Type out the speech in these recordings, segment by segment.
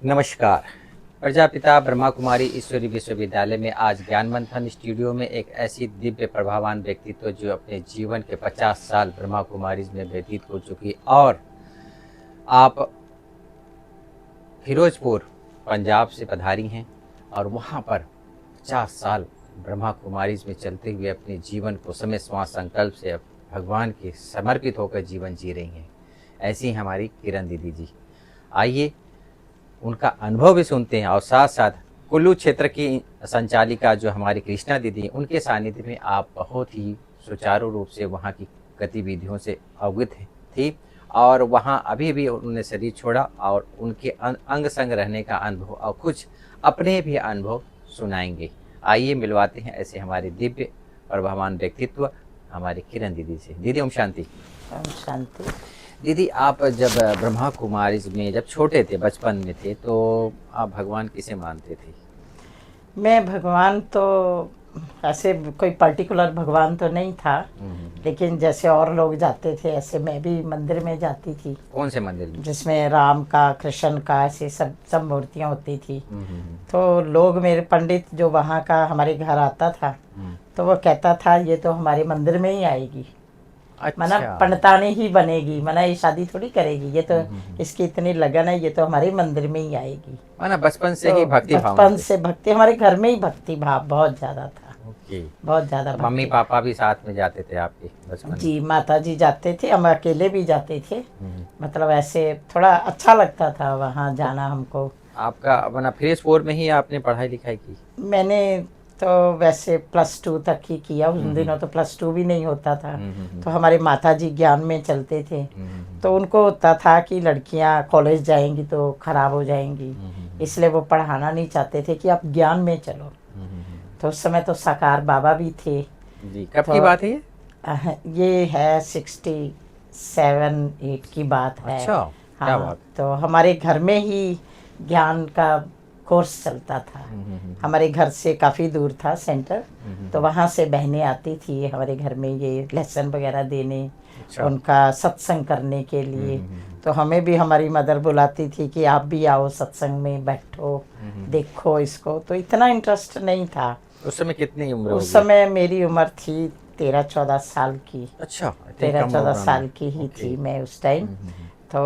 नमस्कार। प्रजापिता ब्रह्मा कुमारी ईश्वरी विश्वविद्यालय में आज ज्ञान मंथन स्टूडियो में एक ऐसी दिव्य प्रभावान व्यक्तित्व जो अपने जीवन के 50 साल ब्रह्मा कुमारी में व्यतीत हो चुकी और आप फिरोजपुर पंजाब से पधारी हैं और वहाँ पर 50 साल ब्रह्मा कुमारी में चलते हुए अपने जीवन को समय स्वास्थ्य संकल्प से भगवान के समर्पित होकर जीवन जी रही हैं। ऐसी ही हमारी किरण दीदी जी। आइए उनका अनुभव भी सुनते हैं और साथ साथ कुल्लू क्षेत्र की संचालिका जो हमारी कृष्णा दीदी, उनके सानिध्य में आप बहुत ही सुचारू रूप से वहाँ की गतिविधियों से अवगत थी और वहाँ अभी भी उन्होंने शरीर छोड़ा और उनके अंग संग रहने का अनुभव और कुछ अपने भी अनुभव सुनाएंगे। आइए मिलवाते हैं ऐसे हमारे दिव्य प्रभावान व्यक्तित्व हमारी किरण दीदी से। दीदी ओम शांति। ओम शांति। दीदी, आप जब ब्रह्मा कुमारी में जब छोटे थे, बचपन में थे, तो आप भगवान किसे मानते थे? मैं भगवान तो ऐसे कोई पर्टिकुलर भगवान तो नहीं था, लेकिन जैसे और लोग जाते थे ऐसे मैं भी मंदिर में जाती थी। कौन से मंदिर में? जिसमें राम का, कृष्ण का, ऐसे सब मूर्तियाँ होती थी। तो लोग, मेरे पंडित जो वहाँ का हमारे घर आता था, तो वो कहता था ये तो हमारे मंदिर में ही आएगी। अच्छा। मना पंडितानी ही बनेगी, मना ये शादी थोड़ी करेगी, ये तो इसकी इतनी लगन है, ये तो हमारे मंदिर में ही आएगी। माना बचपन से तो ही भक्ति भाव? बचपन से भक्ति, हमारे घर में ही भक्ति भाव बहुत ज्यादा था। ओके। बहुत ज्यादा। तो मम्मी पापा भी साथ में जाते थे आपके बचपन में? जी, माता जी जाते थे, हम अकेले भी जाते थे। मतलब ऐसे थोड़ा अच्छा लगता था वहाँ जाना हमको। आपका अपना फिरोजपुर में ही आपने पढ़ाई लिखाई की? मैंने तो वैसे +2 तक ही किया। उन दिनों तो +2 भी नहीं होता था। तो हमारे माता जी ज्ञान में चलते थे, तो उनको होता था कि लड़कियां कॉलेज जाएंगी तो खराब हो जाएंगी, इसलिए वो पढ़ाना नहीं चाहते थे कि आप ज्ञान में चलो। तो उस समय तो साकार बाबा भी थे। जी, कब की बात है ये? ये है 67-8 की बात है। अच्छा, क्या हाँ, बात। तो हमारे घर में ही ज्ञान का कोर्स चलता था। हमारे घर से काफ़ी दूर था सेंटर, तो वहाँ से बहनें आती थी हमारे घर में ये लेसन वगैरह देने। अच्छा। उनका सत्संग करने के लिए। तो हमें भी हमारी मदर बुलाती थी कि आप भी आओ सत्संग में, बैठो, देखो इसको। तो इतना इंटरेस्ट नहीं था। उस समय कितनी उम्र? उस समय मेरी उम्र थी 13-14 साल की। अच्छा, 13-14 साल की ही थी मैं उस टाइम। तो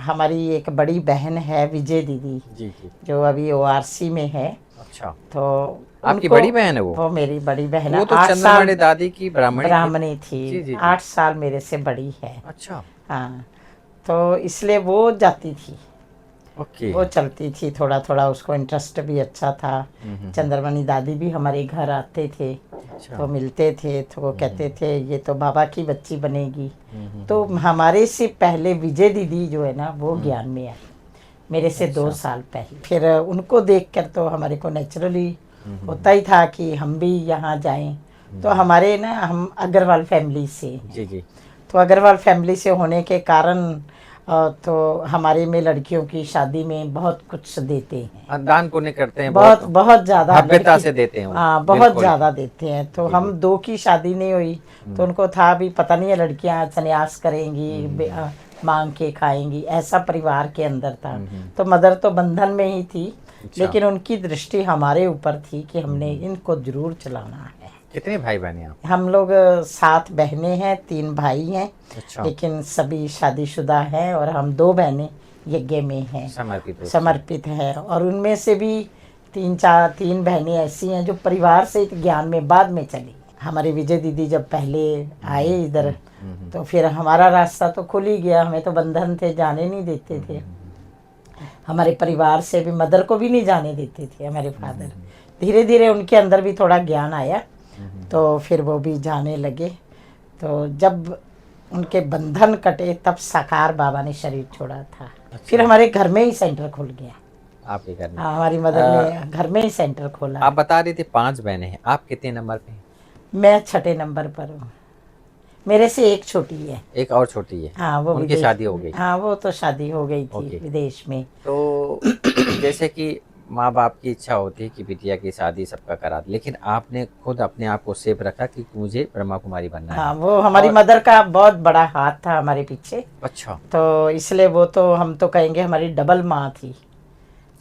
हमारी एक बड़ी बहन है विजय दीदी, जी जी, जो अभी ORC में है। अच्छा। तो आपकी बड़ी बहन है वो? वो मेरी बड़ी बहन है। वो तो 8 साल चंद्रमणि दादी की ब्राह्मणी थी। जी, जी, जी। 8 साल मेरे से बड़ी है। अच्छा। हाँ, तो इसलिए वो जाती थी। ओके। वो चलती थी थोड़ा थोड़ा, उसको इंटरेस्ट भी अच्छा था। चंद्रमणि दादी भी हमारे घर आते थे। अच्छा। तो मिलते थे, तो वो कहते थे ये तो बाबा की बच्ची बनेगी। तो हमारे से पहले विजय दीदी जो है ना, वो ज्ञान में आई मेरे से 2 साल पहले। फिर उनको देखकर तो हमारे को नेचुरली होता ही था कि हम भी यहाँ जाएं। तो हमारे ना, हम अग्रवाल फैमिली से हैं। जी जी। तो अग्रवाल फैमिली से होने के कारण तो हमारे में लड़कियों की शादी में बहुत कुछ देते हैं। दान पुण्य करते हैं, बहुत बहुत ज़्यादा भव्यता से देते हैं वो। हाँ, बहुत बिल्कुल। ज़्यादा देते हैं। तो जी, हम 2 की शादी नहीं हुई, तो उनको था भी पता नहीं है लड़कियां संन्यास करेंगी, मांग के खाएंगी, ऐसा परिवार के अंदर था। तो मदर तो बंधन में ही थी। अच्छा। लेकिन उनकी दृष्टि हमारे ऊपर थी कि हमने इनको जरूर चलाना है। कितने भाई बहन हैं आप? हम लोग 7 बहनें हैं, 3 भाई हैं। अच्छा। लेकिन सभी शादीशुदा हैं और हम 2 बहनें यज्ञ में हैं, समर्पित हैं। और उनमें से भी 3 बहनें ऐसी हैं जो परिवार से ज्ञान में बाद में चली। हमारी विजय दीदी जब पहले आए इधर, तो फिर हमारा रास्ता तो खुल ही गया। हमें तो बंधन थे, जाने नहीं देते थे। हमारे परिवार से भी, मदर को भी नहीं जाने देते थे हमारे फादर। धीरे धीरे उनके अंदर भी थोड़ा ज्ञान आया, तो फिर वो भी जाने लगे। तो जब उनके बंधन कटे तब साकार बाबा ने शरीर छोड़ा था। अच्छा। फिर हमारे घर में ही सेंटर खुल गया। आपके घर में? हाँ, हमारी मदर ने घर में ही सेंटर खोला। आप बता रही थी 5 बहनें हैं, आप कितने नंबर पे हैं? मैं 6ठे नंबर पर हूँ। मेरे से एक छोटी है। एक और छोटी है? हाँ, वो उनकी शादी हो गई? हाँ, वो तो शादी हो गई थी विदेश में। तो जैसे कि माँ बाप की इच्छा होती है कि बिटिया की शादी सबका करा दे, लेकिन आपने खुद अपने आप को सेफ रखा कि मुझे ब्रह्मा कुमारी बनना है। हाँ, वो हमारी मदर का बहुत बड़ा हाथ था हमारे पीछे। अच्छा। तो इसलिए वो तो, हम तो कहेंगे हमारी डबल माँ थी।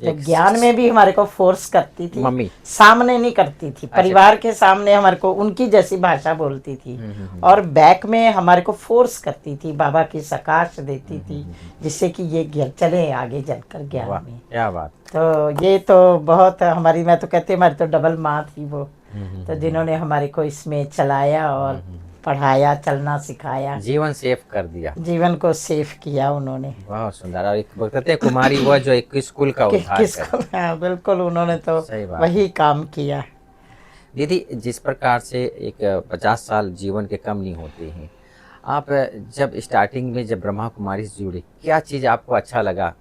तो ज्ञान में भी हमारे को फोर्स करती थी, मम्मी सामने नहीं करती थी, परिवार के सामने हमारे को उनकी जैसी भाषा बोलती थी, और बैक में हमारे को फोर्स करती थी, बाबा की सकाश देती थी, जिससे कि ये चले आगे चलकर ज्ञान में। क्या बात। तो ये तो बहुत हमारी, मैं तो कहती हमारी तो डबल माँ थी वो, तो जिन्होंने हमारे को इसमें चलाया और पढ़ाया, चलना सिखाया, जीवन सेफ कर दिया, जीवन को सेफ किया उन्होंने। बहुत सुंदर। और एक कहते हैं कुमारी वो जो एक स्कूल का उद्धार किसको, हाँ, बिल्कुल उन्होंने तो वही काम किया। दीदी, जिस प्रकार से एक 50 साल जीवन के कम नहीं होते हैं, आप जब स्टार्टिंग में जब ब्रह्मा कुमारी से जुड़े, क्या चीज़ आपको अच्छा लगा?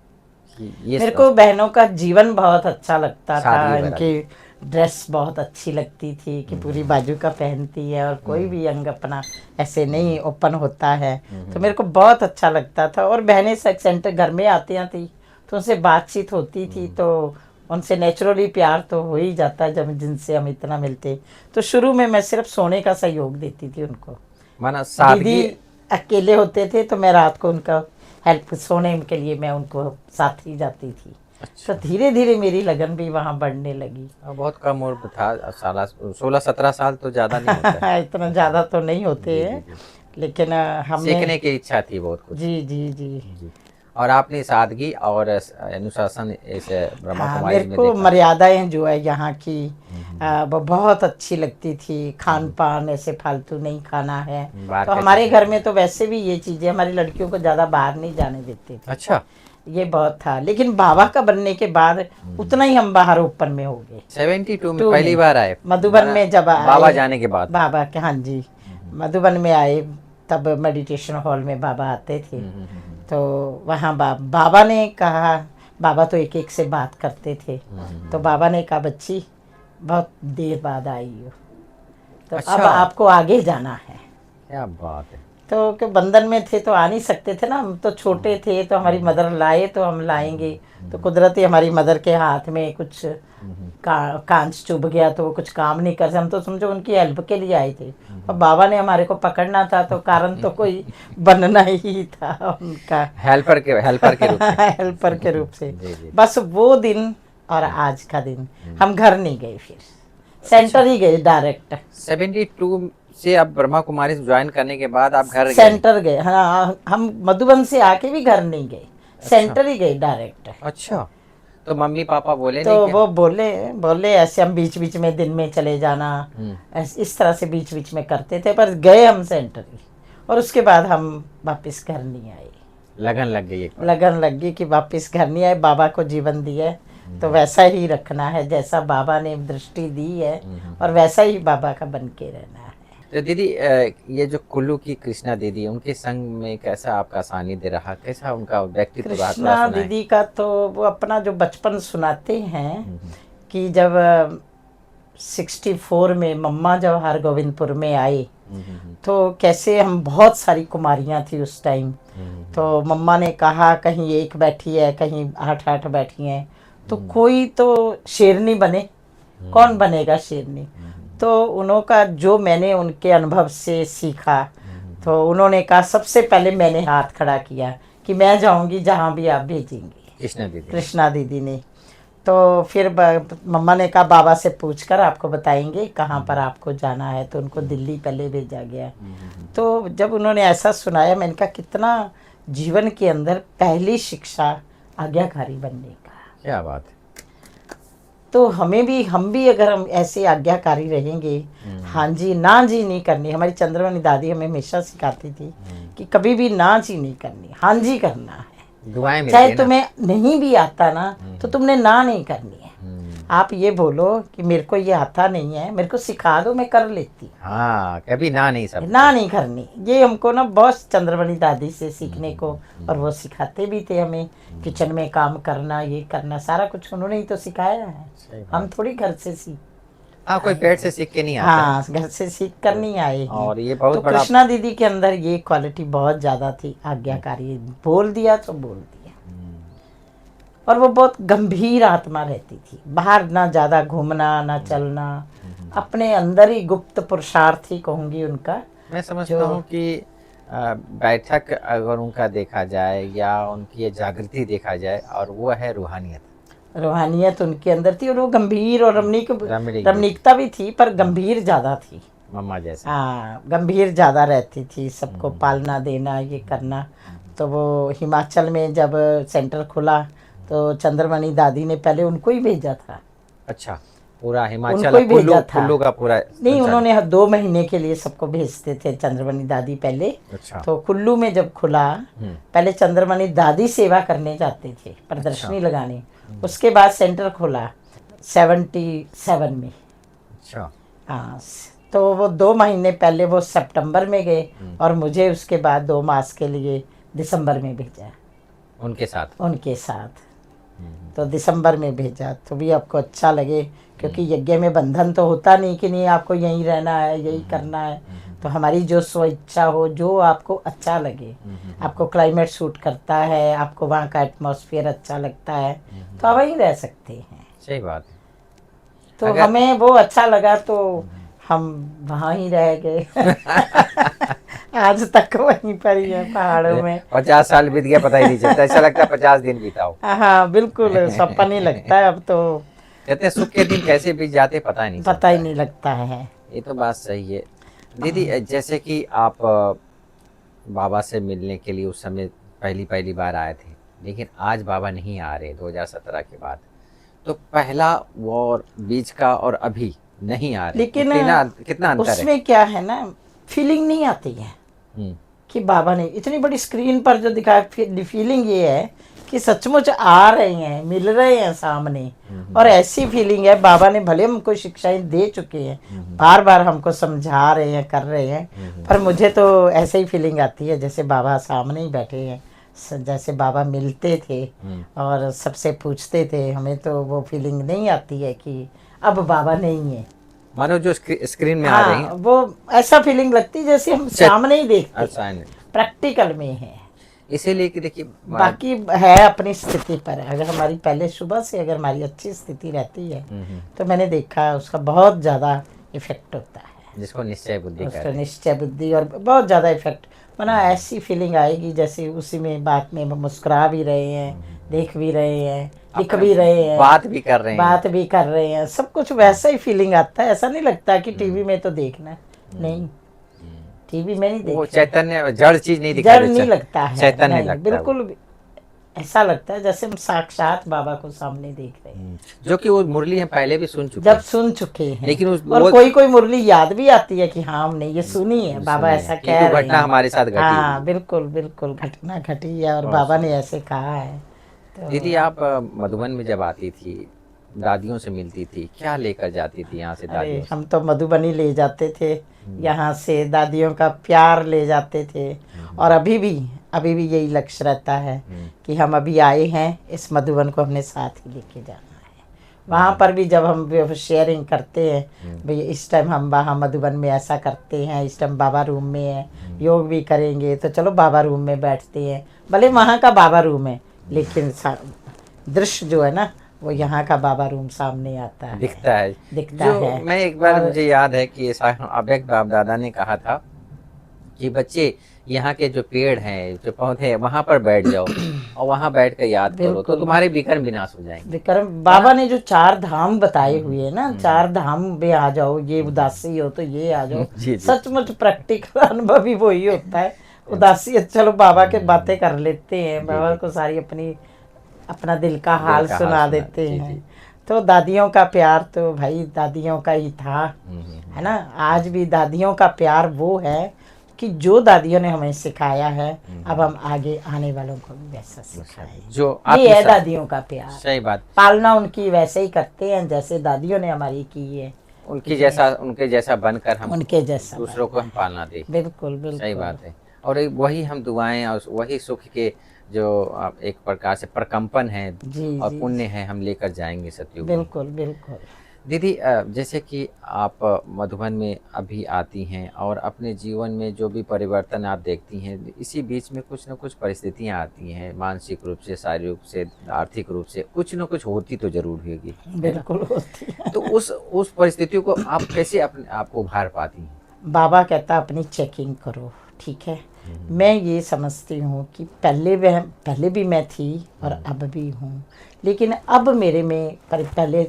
ये मेरे को बहनों का जीवन बहुत अच्छा लगता था, इनकी ड्रेस बहुत अच्छी लगती थी कि पूरी बाजू का पहनती है और कोई भी अंग अपना ऐसे नहीं ओपन होता है, तो मेरे को बहुत अच्छा लगता था। और बहनें सेंटर घर में आती थी तो उनसे बातचीत होती थी, तो उनसे नेचुरली प्यार तो हो ही जाता है जब जिनसे हम इतना मिलते। तो शुरू में मैं सिर्फ सोने का सहयोग देती थी उनको, माना सादगी। दीदी अकेले होते थे तो मैं रात को उनका हेल्प, सोने के लिए मैं उनको साथ ही जाती थी। अच्छा। तो धीरे धीरे मेरी लगन भी वहाँ बढ़ने लगी। बहुत कम उम्र था, 16-17 साल तो ज़्यादा नहीं होता है। इतना ज़्यादा तो नहीं होते हैं, लेकिन हमने सीखने की इच्छा थी बहुत कुछ। जी जी जी, जी। और आपने सादगी और अनुशासन इस ब्रह्मा कुमारी मेरे को मर्यादाएं जो है यहाँ की वो बहुत अच्छी लगती थी। खान पान ऐसे फालतू नहीं खाना है, तो हमारे घर में तो वैसे भी ये चीज़ें हमारी लड़कियों को ज़्यादा बाहर नहीं जाने देते थे। अच्छा, ये बहुत था। लेकिन बाबा का बनने के बाद उतना ही हम बाहर ओपन में हो गए। 72 में पहली बार आए मधुबन में, जब बाबा जाने के बाद। बाबा के, हाँ जी, मधुबन में आए तब मेडिटेशन हॉल में बाबा आते थे। तो वहाँ बाबा ने कहा, बाबा तो एक एक से बात करते थे, तो बाबा ने कहा बच्ची बहुत देर बाद आई हो, तो अच्छा, अब आपको आगे जाना है। क्या बात है। तो कि बंधन में थे तो आ नहीं सकते थे ना, हम तो छोटे थे, तो हमारी मदर लाए तो हम लाएंगे, तो कुदरती हमारी मदर के हाथ में कुछ कांच चुभ गया तो वो कुछ काम नहीं कर सकते, हम तो समझो उनकी हेल्प के लिए आए थे, और बाबा ने हमारे को पकड़ना था तो कारण तो कोई बनना ही था उनका, हेल्पर के रूप में। हेल्पर के रूप से। बस वो दिन और आज का दिन हम घर नहीं गए, फिर सेंटर ही गए डायरेक्ट। 72 से अब ब्रह्मा कुमारी ज्वाइन करने के बाद आप घर सेंटर गए। हाँ, हम मधुबन से आके भी घर नहीं गए, सेंटर ही गए डायरेक्ट। अच्छा, तो मम्मी पापा बोले तो नहीं क्या? वो बोले ऐसे हम बीच बीच में दिन में चले जाना, इस तरह से बीच बीच में करते थे, पर गए हम सेंटर ही, और उसके बाद हम वापस घर नहीं आए। लगन लग गई, लगन लग गई कि वापस घर नहीं आए। बाबा को जीवन दिया तो वैसा ही रखना है, जैसा बाबा ने दृष्टि दी है, और वैसा ही बाबा का बन के रहना है। तो दीदी, ये जो कुल्लू की कृष्णा दीदी, उनके संग में कैसा आपका सानिध्य रहा, कैसा उनका व्यक्तित्व रहा? कृष्णा दीदी का तो वो अपना जो बचपन सुनाते हैं कि जब 64 में मम्मा जब हरगोविंदपुर में आए, तो कैसे हम बहुत सारी कुमारियां थी उस टाइम, तो मम्मा ने कहा कहीं एक बैठी है, कहीं 8 बैठी हैं, तो कोई तो शेरनी बने, कौन बनेगा शेरनी। तो उनका जो मैंने उनके अनुभव से सीखा, तो उन्होंने कहा सबसे पहले मैंने हाथ खड़ा किया कि मैं जाऊंगी जहाँ भी आप भेजेंगे, कृष्णा दीदी ने। तो फिर मम्मा ने कहा बाबा से पूछकर आपको बताएंगे कहाँ पर आपको जाना है, तो उनको दिल्ली पहले भेजा गया। तो जब उन्होंने ऐसा सुनाया, मैंने कहा कितना जीवन के अंदर पहली शिक्षा आज्ञाकारी बनने का। क्या बात है। तो हम भी अगर हम ऐसे आज्ञाकारी रहेंगे, हाँ जी ना जी नहीं करनी। हमारी चंद्रमणि दादी हमें हमेशा सिखाती थी कि कभी भी ना जी नहीं करनी, हाँ जी करना है। चाहे तुम्हें नहीं भी आता ना, तो तुमने ना नहीं करनी है। आप ये बोलो कि मेरे को ये आता नहीं है, मेरे को सिखा दो, मैं कर लेती। हाँ, कभी ना नहीं करनी। ये हमको ना बहुत चंद्रमणि दादी से सीखने को, और वो सिखाते भी थे हमें किचन में काम करना, ये करना, सारा कुछ उन्होंने ही तो सिखाया है। हम थोड़ी घर से कोई पेट से सीख के नहीं आता। हाँ, घर से सीख कर नहीं आए। और ये बहुत बड़ा कृष्णा दीदी के अंदर ये क्वालिटी बहुत ज्यादा थी, आज्ञाकारी। बोल दिया तो बोल दिया। और वो बहुत गंभीर आत्मा रहती थी, बाहर ना ज़्यादा घूमना ना चलना, अपने अंदर ही गुप्त पुरुषार्थ ही कहूँगी उनका। मैं समझता हूँ कि बैठक अगर उनका देखा जाए या उनकी ये जागृति देखा जाए, और वो है रूहानियत। रूहानियत उनके अंदर थी और वो गंभीर और रमणीकता भी थी, पर गंभीर ज़्यादा थी। मम्मा जैसे। हाँ, गंभीर ज़्यादा रहती थी, सबको पालना देना ये करना। तो वो हिमाचल में जब सेंटर खुला तो चंद्रमणि दादी ने पहले उनको ही भेजा था। अच्छा, पूरा हिमाचल उनको ही भेजा था। कुल्लू का पूरा नहीं, उन्होंने 2 महीने के लिए सबको भेजते थे चंद्रमणि दादी पहले। अच्छा। तो कुल्लू में जब खुला, पहले चंद्रमणि दादी सेवा करने जाते थे, प्रदर्शनी लगाने। उसके बाद सेंटर खुला 77 में। अच्छा। हाँ, तो वो 2 महीने पहले वो सितंबर में गए और मुझे उसके बाद 2 मास के लिए दिसंबर में भेजा उनके साथ। तो दिसंबर में भेजा। तो भी आपको अच्छा लगे, क्योंकि यज्ञ में बंधन तो होता नहीं कि नहीं आपको यहीं रहना है, यही करना है। तो हमारी जो स्वेच्छा हो, जो आपको अच्छा लगे, आपको क्लाइमेट सूट करता है, आपको वहाँ का एटमॉस्फेयर अच्छा लगता है, तो आप वहीं रह सकते हैं। सही बात। तो हमें वो अच्छा लगा तो हम वहाँ ही रह गए। आज तक वहीं पर ही है, पहाड़ों में। 50 साल बीत गया, पता ही नहीं चलता, ऐसा लगता है 50 दिन बीता हो। हाँ बिल्कुल, सपन ही लगता है अब तो। कहते हैं सुख के दिन कैसे बीत जाते पता ही नहीं लगता है। ये तो बात सही है दीदी। जैसे कि आप बाबा से मिलने के लिए उस समय पहली बार आए थे, लेकिन आज बाबा नहीं आ रहे 2017 के बाद, तो पहला और बीच का और अभी नहीं आ रहे, लेकिन कितना अंतर है? उसमें क्या है ना, फीलिंग नहीं आती है कि बाबा ने इतनी बड़ी स्क्रीन पर जो दिखाया। फीलिंग ये है कि सचमुच आ रहे हैं, मिल रहे हैं सामने, और ऐसी फीलिंग है बाबा ने भले हमको शिक्षाएं दे चुके हैं, बार बार हमको समझा रहे हैं, कर रहे हैं, पर मुझे तो ऐसे ही फीलिंग आती है जैसे बाबा सामने ही बैठे हैं, जैसे बाबा मिलते थे और सबसे पूछते थे। हमें तो वो फीलिंग नहीं आती है कि अब बाबा नहीं है, मानो जो स्क्रीन में आ रही है, वो ऐसा फीलिंग लगती है जैसे हम सामने ही देखते हैं, प्रैक्टिकल में है। इसीलिए कि देखिए, बाकी है अपनी स्थिति पर। अगर हमारी पहले सुबह से अगर हमारी अच्छी स्थिति रहती है तो मैंने देखा उसका बहुत ज़्यादा इफेक्ट होता है, जिसको निश्चय बुद्धि और बहुत ज़्यादा इफेक्ट। माना ऐसी फीलिंग आएगी जैसे उसी में बात में मुस्कुरा भी रहे हैं, देख भी रहे हैं, लिख भी रहे हैं, बात भी कर रहे हैं, सब कुछ वैसा ही फीलिंग आता है। ऐसा नहीं लगता कि टीवी में तो देखना नहीं, टीवी में नहीं देखना, वो चैतन्य जड़ चीज नहीं दिखाई, जड़ नहीं लगता है, चैतन्य लगता है, बिल्कुल ऐसा लगता है जैसे हम साक्षात बाबा को सामने देख रहे हैं। जो कि वो मुरली हम पहले भी सुन चुके हैं, लेकिन और कोई मुरली याद भी आती है कि हाँ हमने ये सुनी है, बाबा ऐसा कह रहे हैं, घटना हमारे साथ घटी। हाँ बिल्कुल घटना घटी है और बाबा ने ऐसे कहा है। तो दीदी आप मधुबन में जब आती थी, दादियों से मिलती थी, क्या लेकर जाती थी यहाँ से दादियों से? हम तो मधुबनी ले जाते थे, यहाँ से दादियों का प्यार ले जाते थे। और अभी भी यही लक्ष्य रहता है कि हम अभी आए हैं, इस मधुबन को हमने साथ ही लेके जाना है। वहाँ पर भी जब हम शेयरिंग करते हैं, भाई इस टाइम हम वहाँ मधुबन में ऐसा करते हैं, इस टाइम बाबा रूम में है, योग भी करेंगे, तो चलो बाबा रूम में बैठते हैं। भले वहाँ का बाबा रूम है, लेकिन दृश्य जो है ना वो यहाँ का बाबा रूम सामने आता है, दिखता है। मैं एक बार मुझे याद है कि अबेक बाप दादा ने कहा था कि बच्चे यहाँ के जो पेड़ हैं, जो पौधे हैं, वहाँ पर बैठ जाओ और वहाँ बैठ कर याद करो तो तुम्हारे विकर्म विनाश हो जाएंगे। विकर्म बाबा ने जो 4 धाम बताए हुए हैं ना, 4 धाम में आ जाओ, ये उदासी हो तो ये आ जाओ। सचमुच प्रैक्टिकल अनुभव भी वही होता है। उदासी चलो बाबा के बातें कर लेते हैं, बाबा को सारी अपना दिल का हाल सुना देते हैं। तो दादियों का प्यार तो भाई दादियों का ही था, है ना। आज भी दादियों का प्यार वो है कि जो दादियों ने हमें सिखाया है, अब हम आगे आने वालों को भी वैसा सिखाएं। जो ये है दादियों का प्यार। सही बात। पालना उनकी वैसे ही करते हैं जैसे दादियों ने हमारी की है, उनके जैसा बनकर हम दूसरों को हम पालना दें। बिल्कुल सही बात है। और वही हम दुआएं और वही सुख के जो एक प्रकार से प्रकंपन है और पुण्य है, हम लेकर जाएंगे सतयुग। बिल्कुल दीदी, जैसे कि आप मधुबन में अभी आती हैं और अपने जीवन में जो भी परिवर्तन आप देखती हैं, इसी बीच में कुछ न कुछ परिस्थितियां आती हैं, मानसिक रूप से, शारीरिक रूप से, आर्थिक रूप से, कुछ न कुछ होती तो जरूर होगी। बिल्कुल होती है। तो उस परिस्थितियों को आप कैसे अपने आप को उभार पाती हैं? बाबा कहता अपनी चेकिंग करो, ठीक है। मैं ये समझती हूँ कि पहले भी मैं थी और अब भी हूँ, लेकिन अब मेरे में पहले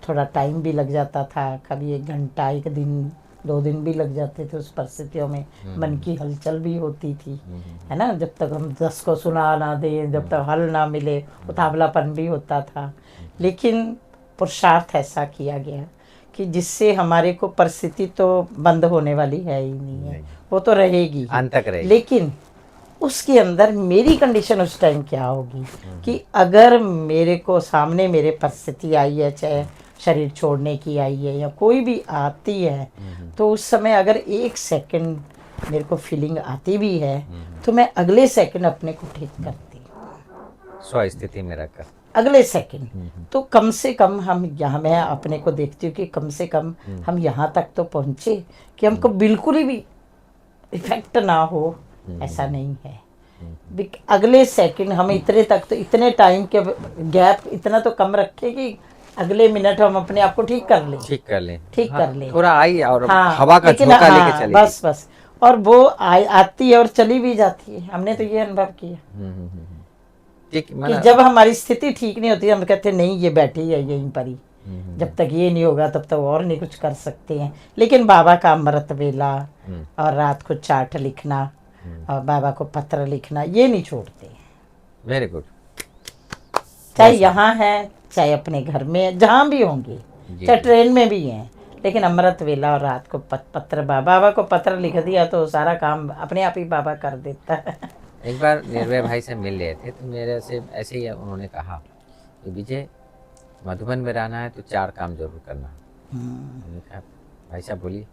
थोड़ा टाइम भी लग जाता था, कभी 1 घंटा 1 दिन 2 दिन भी लग जाते थे उस परिस्थितियों में। मन की हलचल भी होती थी, है ना, जब तक हम 10 को सुना ना दें, जब तक हल ना मिले, उतावलापन भी होता था। लेकिन पुरुषार्थ ऐसा किया गया कि जिससे हमारे को परिस्थिति तो बंद होने वाली है ही नहीं है, वो तो रहेगी ही, अंत तक रहेगी। लेकिन उसके अंदर मेरी कंडीशन उस टाइम क्या होगी कि अगर मेरे को सामने मेरे परिस्थिति आई है, चाहे शरीर छोड़ने की आई है या कोई भी आती है, तो उस समय अगर 1 सेकंड मेरे को फीलिंग आती भी है तो मैं अगले सेकंड अपने को ठीक करती हूँ, स्व स्थिति में रखकर अगले सेकंड। तो कम से कम हम यहाँ, मैं अपने को देखती हूँ कि कम से कम हम यहाँ तक तो पहुँचे कि हमको बिल्कुल ही भी इफेक्ट ना हो, ऐसा नहीं है। अगले सेकंड हम इतने तक तो, इतने टाइम के गैप इतना तो कम रखें कि अगले मिनट हम अपने आप को ठीक कर लें, कर लें, थोड़ा आई और हाँ, हवा का झोंका लेके चले, बस और वो आती है और चली भी जाती है। हमने तो ये अनुभव किया कि जब हमारी स्थिति ठीक नहीं होती हम कहते नहीं ये बैठी है यहीं पर ही, जब तक ये नहीं होगा तब तक और नहीं कुछ कर सकते हैं। लेकिन बाबा का अमृत वेला और रात को चार्ट लिखना और बाबा को पत्र लिखना ये नहीं छोड़ते। Very good. चाहे यहाँ है, चाहे अपने घर में, जहाँ भी होंगे, चाहे ट्रेन में भी हैं, लेकिन अमृत वेला और रात को पत्र, बाबा को पत्र लिख दिया तो सारा काम अपने आप ही बाबा कर देता है। एक बार निर्भय भाई से मिल रहे थे तो मेरे से ऐसे ही उन्होंने कहा कि विजय मधुबन में रहना है तो 4 काम जरूर करना। मैंने कहा भाई साहब बोलिए।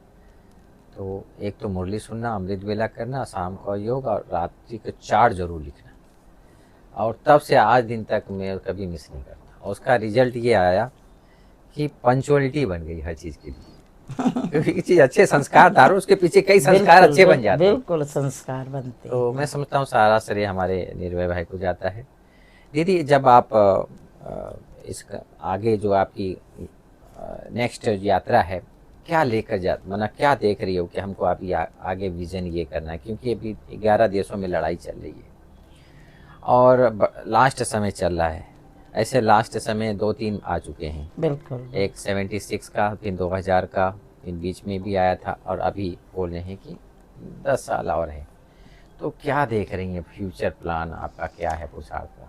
तो एक तो मुरली सुनना, अमृत वेला करना, शाम का योग और रात्रि के 4 जरूर लिखना। और तब से आज दिन तक मैं कभी मिस नहीं करता। और उसका रिजल्ट ये आया कि पंचुअलिटी बन गई हर चीज़ के लिए। क्योंकि चीज अच्छे संस्कार धारो, उसके पीछे कई संस्कार अच्छे बन जाते हैं। बिल्कुल संस्कार बनते हैं। तो मैं समझता हूँ सारा श्रेय हमारे निर्भय भाई को जाता है। दीदी, जब आप इसका आगे जो आपकी नेक्स्ट यात्रा है, क्या लेकर मतलब क्या देख रही हो कि हमको आप आगे विजन ये करना है? क्योंकि अभी 11 देशों में लड़ाई चल रही है और लास्ट समय चल रहा है। ऐसे लास्ट समय 2-3 आ चुके हैं। बिल्कुल। एक 76 का, फिर 2000 का, फिर बीच में भी आया था और अभी बोल रहे हैं कि 10 साल और है। तो क्या देख रही हैं? फ्यूचर प्लान आपका क्या है पुरुषार्थ का?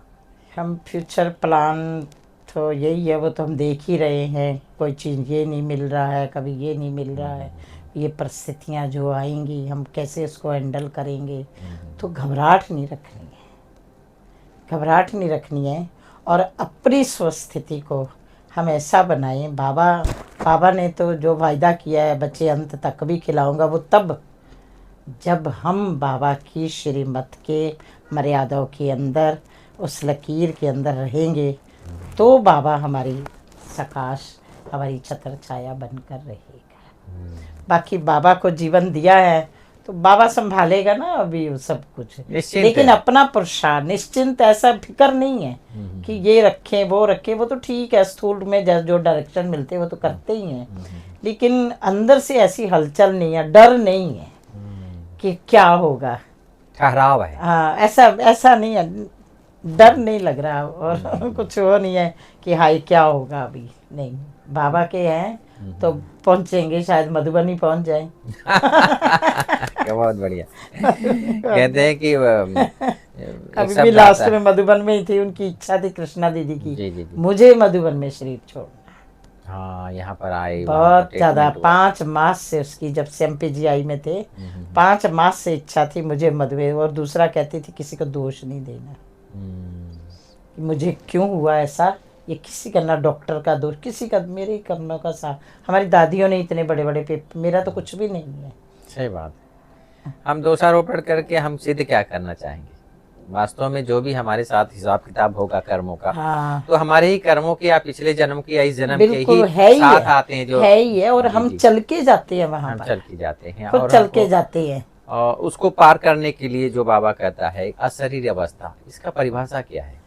हम फ्यूचर प्लान तो यही है, वो तो हम देख ही रहे हैं। कोई चीज़ ये नहीं मिल रहा है, कभी ये नहीं मिल रहा है। ये परिस्थितियाँ जो आएंगी हम कैसे इसको हैंडल करेंगे। तो घबराहट नहीं रखनी है, घबराहट नहीं रखनी है और अपनी स्वस्थिति को हम ऐसा बनाएं। बाबा ने तो जो वायदा किया है, बच्चे अंत तक भी खिलाऊंगा, वो तब जब हम बाबा की श्रीमत के मर्यादाओं के अंदर, उस लकीर के अंदर रहेंगे, तो बाबा हमारी सकाश, हमारी छत्र छाया बनकर रहेगा। बाकी बाबा को जीवन दिया है तो बाबा संभालेगा ना अभी सब कुछ। लेकिन अपना पुरुषार्थ निश्चिंत, ऐसा फिक्र नहीं है कि ये रखें वो रखें। वो तो ठीक है, स्थूल में जो डायरेक्शन मिलते हैं वो तो करते ही हैं, लेकिन अंदर से ऐसी हलचल नहीं है, डर नहीं है कि क्या होगा, ठहराव है। हाँ, ऐसा नहीं है, डर नहीं लग रहा और कुछ वो नहीं है कि हाय क्या होगा। अभी नहीं, बाबा के हैं तो पहुंचेंगे, शायद मधुबनी पहुंच जाए। बहुत बढ़िया। कहते हैं कि अभी भी लास्ट में मधुबन में ही थी, उनकी इच्छा थी कृष्णा दीदी की, जी। मुझे मधुबन में शरीर छोड़ना। हाँ, यहाँ पर आए बहुत ज्यादा, 5 मास से उसकी, जब से MPGI में थे 5 मास से इच्छा थी मुझे मधुबन। और दूसरा कहती थी किसी को दोष नहीं देना, मुझे क्यों हुआ ऐसा, ये किसी का, ना डॉक्टर का दोष, किसी का, मेरे कर्मों का साथ। हमारी दादियों ने इतने बड़े बड़े पेपर, मेरा तो कुछ भी नहीं है। सही बात है। हम दोषारोपण करके हम सिद्ध क्या करना चाहेंगे? वास्तव में जो भी हमारे साथ हिसाब किताब होगा कर्मों का, हाँ, तो हमारे ही कर्मों के या पिछले जन्म के या इस जन्म के ही साथ आते हैं, जो है ही है। और हम चल के जाते हैं वहाँ पर, चल के जाते हैं और चल के जाते हैं। और उसको पार करने के लिए जो बाबा कहता है अशरीरी अवस्था, इसका परिभाषा क्या है?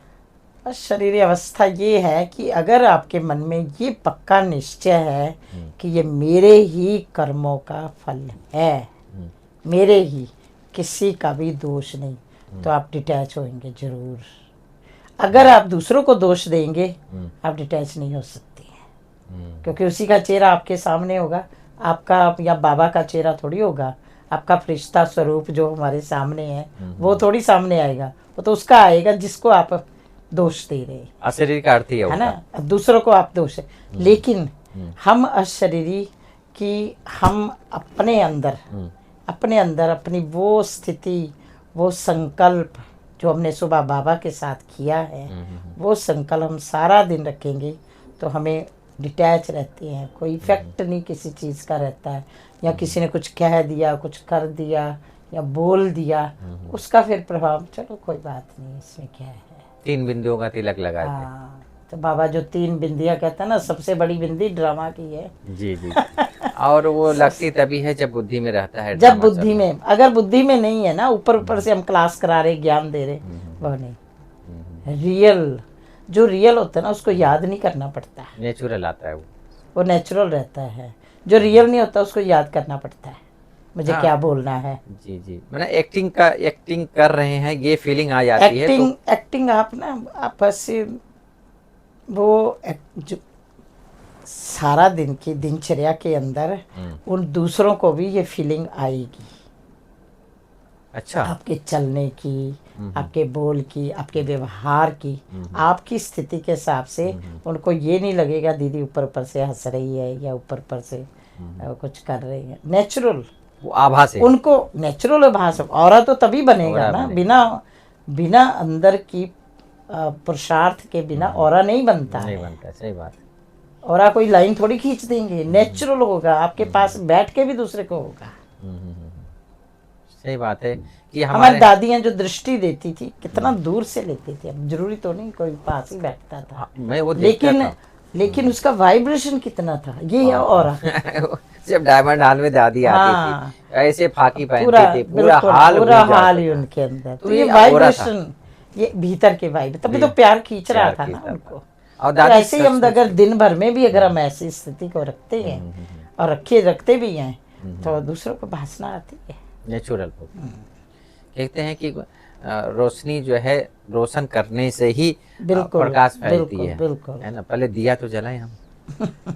शरीर अवस्था ये है कि अगर आपके मन में ये पक्का निश्चय है कि ये मेरे ही कर्मों का फल है, मेरे ही, किसी का भी दोष नहीं, तो आप डिटैच होंगे जरूर। अगर आप दूसरों को दोष देंगे आप डिटैच नहीं हो सकते हैं, क्योंकि उसी का चेहरा आपके सामने होगा, आपका या बाबा का चेहरा थोड़ी होगा। आपका फरिश्ता स्वरूप जो हमारे सामने है वो थोड़ी सामने आएगा, वो तो उसका आएगा जिसको आप दोष दे रहे हैं। अशरीरी का अर्थ ही है ना, दूसरों को आप दोष है। लेकिन हम अशरीरी कि हम अपने अंदर अपनी वो स्थिति, वो संकल्प जो हमने सुबह बाबा के साथ किया है, वो संकल्प हम सारा दिन रखेंगे तो हमें डिटैच रहते हैं। कोई इफेक्ट नहीं किसी चीज़ का रहता है, या किसी ने कुछ कह दिया, कुछ कर दिया या बोल दिया, उसका फिर प्रभाव, चलो कोई बात नहीं, इसमें क्या है। 3 बिंदुओं का तिलक लगाते हैं। हाँ, तो बाबा जो 3 बिंदियाँ कहता है ना, सबसे बड़ी बिंदी ड्रामा की है। जी जी। और वो लगती तभी है जब बुद्धि में रहता है। जब बुद्धि में, अगर बुद्धि में नहीं है ना, ऊपर से हम क्लास करा रहे, ज्ञान दे रहे, वो नहीं। रियल जो रियल होता है ना, उसको याद नहीं करना पड़ता है, नेचुरल आता है वो नेचुरल रहता है। जो रियल नहीं होता उसको याद करना पड़ता है, मुझे हाँ, क्या बोलना है। जी जी, मैंने एक्टिंग कर रहे हैं, ये फीलिंग आ जाती है। एक्टिंग आप ना, आप ऐसे वो जो सारा दिन की दिनचर्या के अंदर उन दूसरों को भी ये फीलिंग आएगी। अच्छा। आपके चलने की, आपके बोल की, आपके व्यवहार की, आपकी स्थिति के हिसाब से उनको ये नहीं लगेगा दीदी ऊपर से हंस रही है या ऊपर से कुछ कर रही है। नेचुरल वो आभास है, उनको नेचुरल आभास। औरा तो तभी बनेगा ना, बिना अंदर की पुरुषार्थ के बिना औरा नहीं बनता है। सही बात। औरा कोई लाइन थोड़ी खींच देंगे, नेचुरल होगा, आपके पास बैठ के भी दूसरे को होगा। सही बात है कि हमारी दादियां जो दृष्टि देती थी कितना दूर से लेती थी, अब जरूरी तो नहीं कोई पास ही बैठता था, मैं वो लेकिन उसका वाइब्रेशन कितना था, ये है औरा। जब डायमंड हॉल में दादी आती थी, ऐसे फाकी पहनती थी, पूरा हाल ही उनके अंदर, तो ये वाइब्रेशन, ये भीतर के वाइब, तभी तो प्यार खींच रहा था ना उनको। और ऐसे ही हम अगर दिन भर में भी अगर हम ऐसी स्थिति को रखते हैं और रखते भी हैं, तो दूसरों को भासना आती है, नेचुरल। कहते हैं कि रोशनी जो है रोशन करने से ही प्रकाश फैलती है ना। पहले दिया तो जलाएं हम।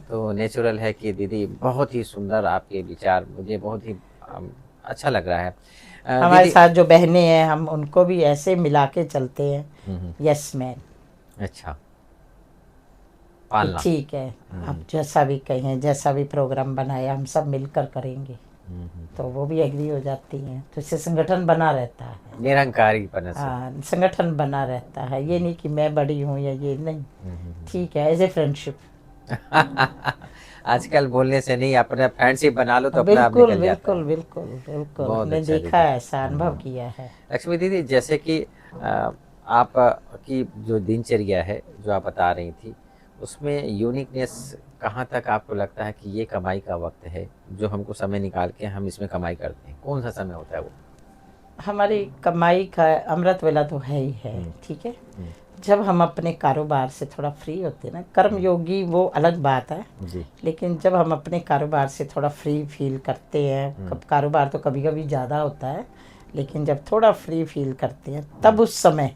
तो नेचुरल है कि दीदी बहुत ही सुंदर आपके विचार, मुझे बहुत ही अच्छा लग रहा है। हमारे साथ जो बहनें हैं हम उनको भी ऐसे मिला के चलते हैं, यस मैन। अच्छा, पालना ठीक है, आप जैसा भी कहें, जैसा भी प्रोग्राम बनाया हम सब मिलकर करेंगे, तो वो भी एग्री हो जाती हैं, तो इससे संगठन बना रहता है, निरंकारी। हाँ, संगठन बना रहता है, ये नहीं कि मैं बड़ी हूँ या ये नहीं। ठीक है, एज ए फ्रेंडशिप। आजकल बोलने से नहीं, अपना फ्रेंडशिप बना लो तो अपना बिल्कुल बिल्कुल बिल्कुल बिल्कुल, मैंने देखा है, ऐसा अनुभव किया है। लक्ष्मी दीदी, जैसे कि आप की जो दिनचर्या है जो आप बता रही थी, उसमें यूनिकनेस कहाँ तक आपको लगता है कि ये कमाई का वक्त है, जो हमको समय निकाल के हम इसमें कमाई करते हैं? कौन सा समय होता है वो? हमारी कमाई का अमृत वेला तो है ही है, ठीक है। जब हम अपने कारोबार से थोड़ा फ्री होते हैं ना, कर्मयोगी वो अलग बात है जी। लेकिन जब हम अपने कारोबार से थोड़ा फ्री फील करते हैं, कारोबार तो कभी कभी ज़्यादा होता है, लेकिन जब थोड़ा फ्री फील करते हैं तब उस समय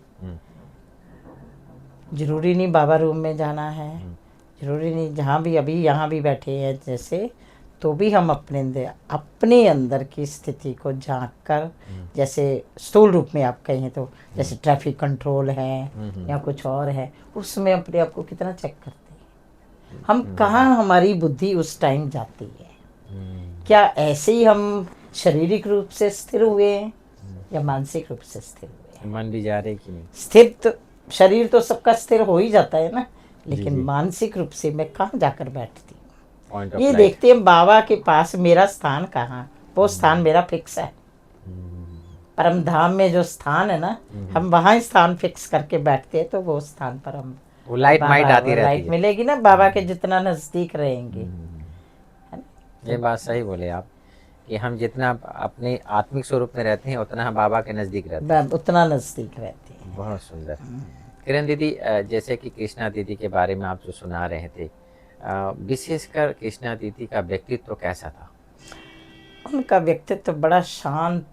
ज़रूरी नहीं बाबा रूम में जाना है, ज़रूरी नहीं जहाँ भी अभी यहाँ भी बैठे हैं जैसे, तो भी हम अपने अंदर की स्थिति को झांक कर, जैसे स्थूल रूप में आप कहें तो जैसे ट्रैफिक कंट्रोल है या कुछ और है, उसमें अपने आप को कितना चेक करते हैं हम, कहाँ हमारी बुद्धि उस टाइम जाती है। क्या ऐसे ही हम शारीरिक रूप से स्थिर हुए हैं या मानसिक रूप से स्थिर हुए हैं? मन भी जा रहे कि नहीं? स्थिर तो शरीर तो सबका स्थिर हो ही जाता है ना, लेकिन मानसिक रूप से मैं कहाँ जाकर बैठती हूँ, ये देखते हैं बाबा के पास मेरा स्थान कहाँ, वो स्थान मेरा फिक्स है। परम धाम में जो स्थान है ना, हम वहाँ स्थान फिक्स करके बैठते हैं, तो वो स्थान पर हम वो लाइट माइट आती रहती है, लाइट मिलेगी ना, बाबा के जितना नजदीक रहेंगे। ये बात सही बोले आप कि हम जितना अपने आत्मिक स्वरूप में रहते हैं उतना हम बाबा के नजदीक रहते हैं, उतना नजदीक रहते हैं। बहुत सुंदर। किरण दीदी, जैसे कि कृष्णा दीदी के बारे में आप जो सुना रहे थे, विशेषकर कृष्णा दीदी का व्यक्तित्व कैसा था? उनका व्यक्तित्व बड़ा शांत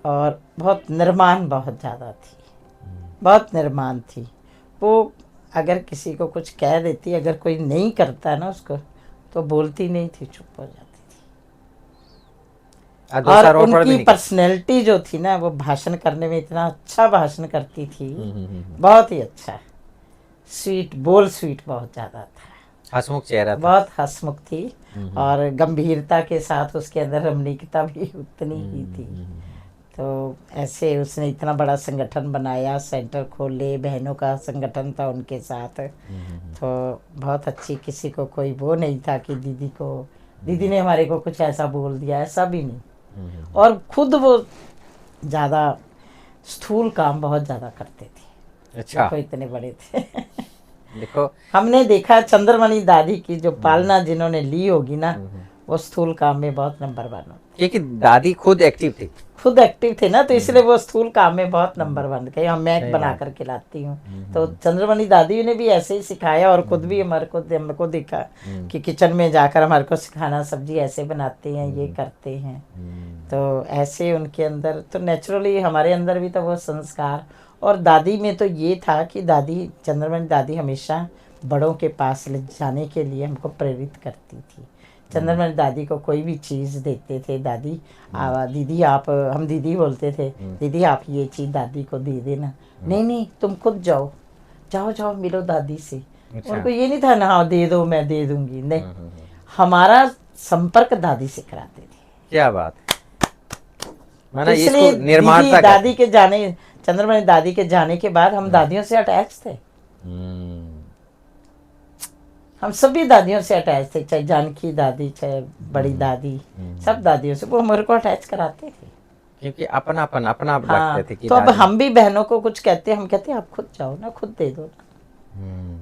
और बहुत निर्माण बहुत ज़्यादा थी, बहुत निर्माण थी। वो अगर किसी को कुछ कह देती, अगर कोई नहीं करता ना उसको, तो बोलती नहीं थी, चुप हो जाती थी। और उनकी पर्सनैलिटी जो थी ना, वो भाषण करने में इतना अच्छा भाषण करती थी, बहुत ही अच्छा। स्वीट, बोल स्वीट बहुत ज़्यादा था, हंसमुख चेहरा था, बहुत हंसमुख थी। और गंभीरता के साथ उसके अंदर रमणीकता भी उतनी ही थी। तो ऐसे उसने इतना बड़ा संगठन बनाया, सेंटर खोले, बहनों का संगठन था उनके साथ। तो बहुत अच्छी, किसी को कोई वो नहीं था कि दीदी ने हमारे को कुछ ऐसा बोल दिया, ऐसा भी नहीं। और खुद वो ज़्यादा स्थूल काम बहुत ज़्यादा करते थे। अच्छा, देखो इतने बड़े थे। देखो हमने देखा चंद्रमणि दादी की जो पालना जिन्होंने ली होगी ना, वो स्थूल काम में बहुत नंबर 1 होती। क्योंकि दादी खुद एक्टिव थी, खुद एक्टिव थे ना, तो इसलिए वो स्थूल काम में बहुत नंबर 1 गए। हम मैं बना कर खिलाती हूँ, तो चंद्रमणि दादी ने भी ऐसे ही सिखाया। और खुद भी हमको देखा कि किचन में जाकर हमारे को सिखाना, सब्जी ऐसे बनाते हैं, ये करते हैं। तो ऐसे उनके अंदर तो नेचुरली, हमारे अंदर भी तो वो संस्कार। और दादी में तो ये था कि दादी, चंद्रमणि दादी हमेशा बड़ों के पास ले जाने के लिए हमको प्रेरित करती थी। चंद्रमणि दादी को कोई भी चीज़ देते थे, दादी दीदी आप, हम दीदी बोलते थे, दीदी आप ये चीज़ दादी को दे देना। नहीं नहीं, तुम खुद जाओ, जाओ जाओ मिलो दादी से। अच्छा। उनको ये नहीं था ना, हाँ दे दो मैं दे दूंगी, नहीं। हमारा संपर्क दादी से कराते थे। क्या बात, तो इसलिए दीदी दादी के जाने, चंद्रमणि दादी के जाने के बाद हम दादियों से अटैच थे। हम सभी दादियों से अटैच थे, चाहे जानकी दादी, चाहे बड़ी दादी, सब दादियों से वो हमारे को अटैच कराते थे, क्योंकि अपना हाँ, लगते थे कि तो अब हम भी बहनों को कुछ कहते हैं, हम कहते हैं आप खुद जाओ ना, खुद दे दो ना,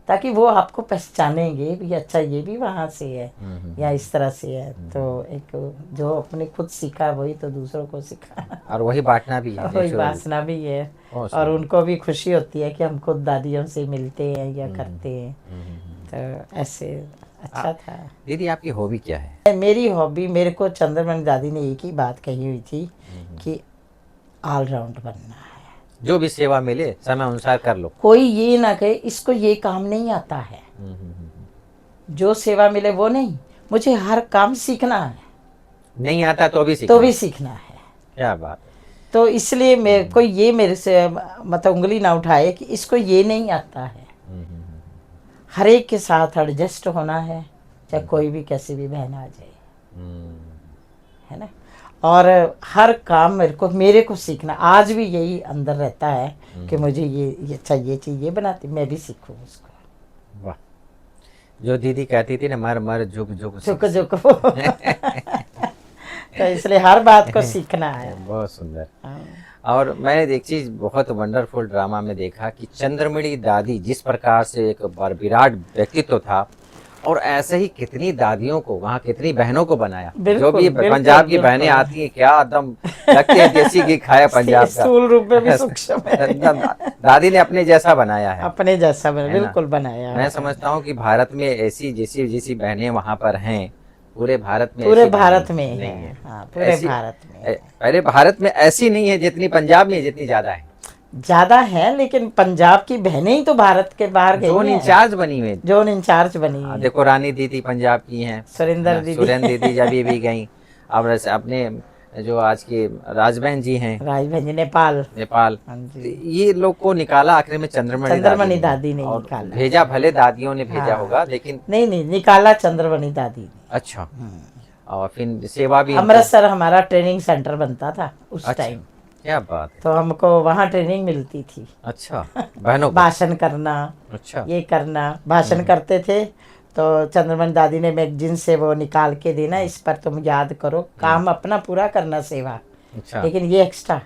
ताकि वो आपको पहचानेंगे भी, अच्छा ये भी वहाँ से है या इस तरह से है। तो एक जो अपने खुद सीखा वही तो दूसरों को सिखा, और वही बांटना भी है, वही बांटना भी है। और उनको भी खुशी होती है कि हम खुद दादियों से मिलते हैं या करते हैं। तो ऐसे अच्छा था। दीदी आपकी हॉबी क्या है? मेरी हॉबी, मेरे को चंद्रमणि दादी ने एक ही बात कही हुई थी कि ऑलराउंड बनना है, जो भी सेवा मिले समय अनुसार कर लो। कोई ये ना कहे इसको ये काम नहीं आता है, जो सेवा मिले वो नहीं, मुझे हर काम सीखना है। नहीं आता तो भी सीखना है। क्या बात। तो इसलिए मेरे को ये, मेरे से मतलब उंगली ना उठाए कि इसको ये नहीं आता है। हर एक के साथ एडजस्ट होना है, चाहे कोई भी कैसी भी बहन आ जाए, है ना। और हर काम मेरे को सीखना, आज भी यही अंदर रहता है कि मुझे ये अच्छा ये चीज़ ये बनाती, मैं भी सीखूं उसको। वाह, जो दीदी कहती थी ना, मर मर झुक झुक झुक झुक तो इसलिए हर बात को सीखना है। बहुत सुंदर। और मैंने एक चीज बहुत वंडरफुल ड्रामा में देखा कि चंद्रमणि दादी जिस प्रकार से एक विराट व्यक्तित्व था, और ऐसे ही कितनी दादियों को वहाँ, कितनी बहनों को बनाया। जो भी पंजाब की बहनें आती हैं, क्या एकदम लगती है देसी घी खाया पंजाब का, स्थूल रूप में भी सूक्ष्म है। दादी ने अपने जैसा बनाया है, अपने जैसा बिल्कुल बनाया। मैं समझता हूँ कि भारत में ऐसी जैसी बहनें वहाँ पर हैं, पूरे भारत में नहीं है। हाँ, पूरे भारत में, पहले भारत में ऐसी नहीं है जितनी पंजाब में, जितनी ज्यादा है। लेकिन पंजाब की बहनें ही तो भारत के बाहर गई, जोन इंचार्ज बनी हुई, जोन इंचार्ज बनी है। देखो रानी दीदी पंजाब की हैं, सुरेंद्र दीदी जब भी गई। अब अपने जो आज के राजबहन जी हैं, राजबहन जी नेपाल, ये लोग को निकाला आखिर में चंद्रमणि दादी ने निकाला, भेजा भले दादियों ने भेजा होगा, लेकिन नहीं निकाला चंद्रमणि दादी ने। अच्छा। और फिर सेवा भी, अमृतसर हमारा ट्रेनिंग सेंटर बनता था उस टाइम। क्या बात है। तो हमको वहाँ ट्रेनिंग मिलती थी। अच्छा, बहनों को भाषण करना, अच्छा ये करना, भाषण करते थे तो चंद्रमणि दादी ने मैगजीन से वो निकाल के देना, इस पर तुम याद करो, काम अपना पूरा करना सेवा, अच्छा, लेकिन ये एक्स्ट्रा।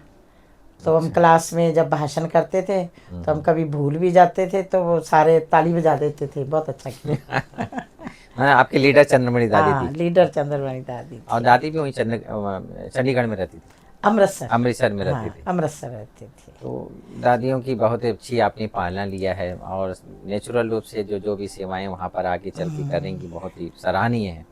तो हम क्लास में जब भाषण करते थे तो हम कभी भूल भी जाते थे, तो वो सारे ताली बजा देते थे, बहुत अच्छा किया। आपके लीडर चंद्रमणि दादी थी? लीडर चंद्रमणि दादी। और दादी भी वहीं चंडीगढ़ में रहती थी? अमृतसर में रहती थी। अमृतसर रहती थी। तो दादियों की बहुत अच्छी आपने पालना लिया है, और नेचुरल रूप से जो भी सेवाएं वहाँ पर आगे चलती करेंगी, बहुत ही सराहनीय है।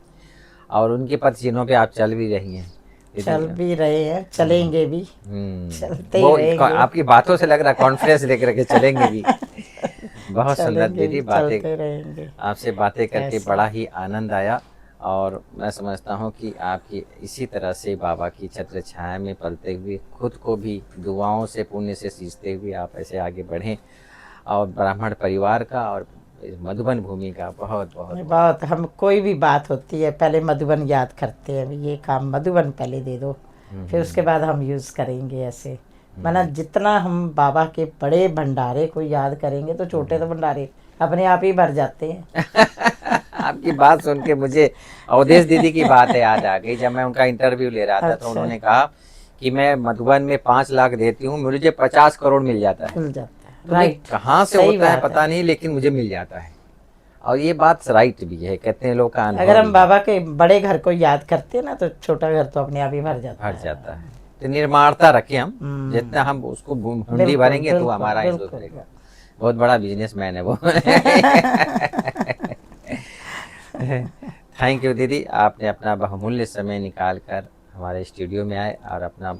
और उनके पद चिन्हों पे आप चल भी रही हैं, चल भी रहे हैं, चलेंगे भी, चलते ही वो रहेंगे। आपकी बातों से लग रहा है कॉन्फिडेंस लेकर के चलेंगे भी। बहुत सुंदर चलेंगे दीदी, भी, बातें चलते रहेंगे। आपसे बातें करके ऐसे। बड़ा ही आनंद आया। और मैं समझता हूँ कि आपकी इसी तरह से बाबा की छत्र छाया में पलते हुए, खुद को भी दुआओं से पुण्य से सींचते हुए आप ऐसे आगे बढ़ें। और ब्राह्मण परिवार का और इस मधुबन भूमि का बहुत बहुत बहुत, हम कोई भी बात होती है पहले मधुबन याद करते हैं, ये काम मधुबन पहले दे दो, फिर उसके बाद हम यूज़ करेंगे ऐसे। माना जितना हम बाबा के बड़े भंडारे को याद करेंगे तो छोटे तो भंडारे अपने आप ही भर जाते हैं। आपकी बात सुन के मुझे अवधेश दीदी की बात याद आ गई। जब मैं उनका इंटरव्यू ले रहा था तो अच्छा। उन्होंने कहा कि मैं मधुबन में 5 लाख देती हूँ, मुझे 50 करोड़ मिल जाता है। मिल जाता है, तो राइट। कहाँ से सही होता है बात पता नहीं, लेकिन मुझे मिल जाता है। और ये बात राइट भी है, कहते हैं लोग का अनुभव अगर हम भी बाबा के बड़े घर को याद करते हैं ना तो छोटा घर तो अपने आप ही भर जाता भर है। जाता है। तो निर्माणता रखें हम, जितना हम उसको हुंडी बिल्कुल, भरेंगे तो बिल्कुल, हमारा ही बिल्कुल। सुधरेगा। बहुत बड़ा बिजनेसमैन है वो। थैंक यू दीदी, आपने अपना बहुमूल्य समय निकाल कर हमारे स्टूडियो में आए और अपना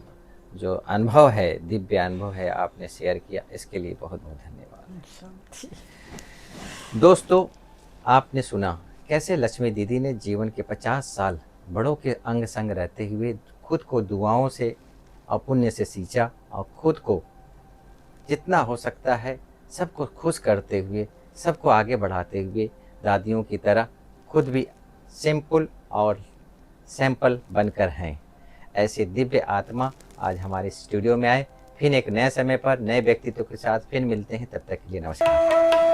जो अनुभव है, दिव्य अनुभव है, आपने शेयर किया, इसके लिए बहुत बहुत धन्यवाद। दोस्तों, आपने सुना कैसे लक्ष्मी दीदी ने जीवन के 50 साल बड़ों के अंग संग रहते हुए खुद को दुआओं से और पुण्य से सींचा, और खुद को जितना हो सकता है सबको खुश करते हुए, सबको आगे बढ़ाते हुए, दादियों की तरह खुद भी सिंपल और सैंपल बनकर हैं। ऐसे दिव्य आत्मा आज हमारे स्टूडियो में आए। फिर एक नए समय पर नए व्यक्तित्व के साथ फिर मिलते हैं, तब तक के लिए नमस्कार।